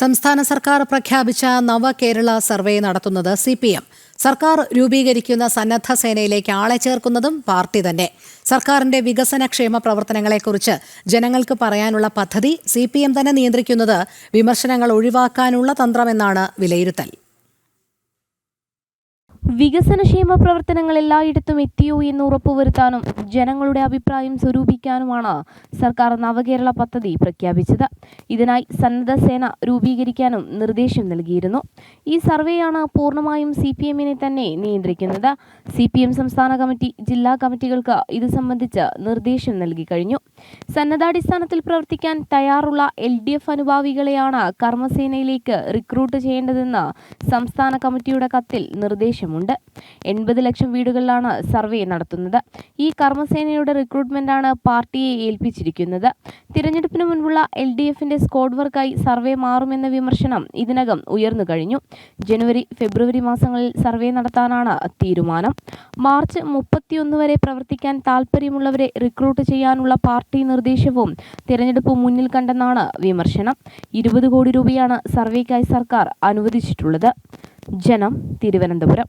സംസ്ഥാന സർക്കാർ പ്രഖ്യാപിച്ച നവകേരള സർവേ നടത്തുന്നത് CPM. സർക്കാർ രൂപീകരിക്കുന്ന സന്നദ്ധ സേനയിലേക്ക് ആളെ ചേർക്കുന്നതും പാർട്ടി തന്നെ. സർക്കാരിന്റെ വികസനക്ഷേമ പ്രവർത്തനങ്ങളെക്കുറിച്ച് ജനങ്ങൾക്ക് പറയാനുള്ള പദ്ധതി CPM തന്നെ നിയന്ത്രിക്കുന്നത് വിമർശനങ്ങൾ ഒഴിവാക്കാനുള്ള തന്ത്രമെന്നാണ് വിലയിരുത്തൽ. വികസനക്ഷേമ പ്രവർത്തനങ്ങൾ എല്ലായിടത്തും എത്തിയോ എന്ന് ഉറപ്പുവരുത്താനും ജനങ്ങളുടെ അഭിപ്രായം സ്വരൂപിക്കാനുമാണ് സർക്കാർ നവകേരള പദ്ധതി പ്രഖ്യാപിച്ചത്. ഇതിനായി സന്നദ്ധ സേന രൂപീകരിക്കാനും നിർദ്ദേശം നൽകിയിരുന്നു. ഈ സർവേയാണ് പൂർണ്ണമായും CPM-നെ തന്നെ നിയന്ത്രിക്കുന്നത്. CPM സംസ്ഥാന കമ്മിറ്റി ജില്ലാ കമ്മിറ്റികൾക്ക് ഇത് സംബന്ധിച്ച് നിർദ്ദേശം നൽകി കഴിഞ്ഞു. സന്നദ്ധാടിസ്ഥാനത്തിൽ പ്രവർത്തിക്കാൻ തയ്യാറുള്ള LDF അനുഭാവികളെയാണ് കർമ്മസേനയിലേക്ക് റിക്രൂട്ട് ചെയ്യേണ്ടതെന്ന് സംസ്ഥാന കമ്മിറ്റിയുടെ കത്തിൽ നിർദ്ദേശമുണ്ട്. 80 ലക്ഷം വീടുകളിലാണ് സർവേ നടത്തുന്നത്. ഈ കർമ്മസേനയുടെ റിക്രൂട്ട്മെന്റാണ് പാർട്ടിയെ ഏൽപ്പിച്ചിരിക്കുന്നത്. തിരഞ്ഞെടുപ്പിന് മുൻപുള്ള LDF-ന്റെ സ്ക്വാഡ് വർക്കായി സർവേ മാറുമെന്ന വിമർശനം ഇതിനകം ഉയർന്നു കഴിഞ്ഞു. ജനുവരി, ഫെബ്രുവരി മാസങ്ങളിൽ സർവേ നടത്താനാണ് തീരുമാനം. മാർച്ച് 31 വരെ പ്രവർത്തിക്കാൻ താൽപ്പര്യമുള്ളവരെ റിക്രൂട്ട് ചെയ്യാനുള്ള പാർട്ടി നിർദ്ദേശവും തിരഞ്ഞെടുപ്പ് മുന്നിൽ കണ്ടെന്നാണ് വിമർശനം. 20 കോടി രൂപയാണ് സർവേക്കായി സർക്കാർ അനുവദിച്ചിട്ടുള്ളത്. ജനം, തിരുവനന്തപുരം.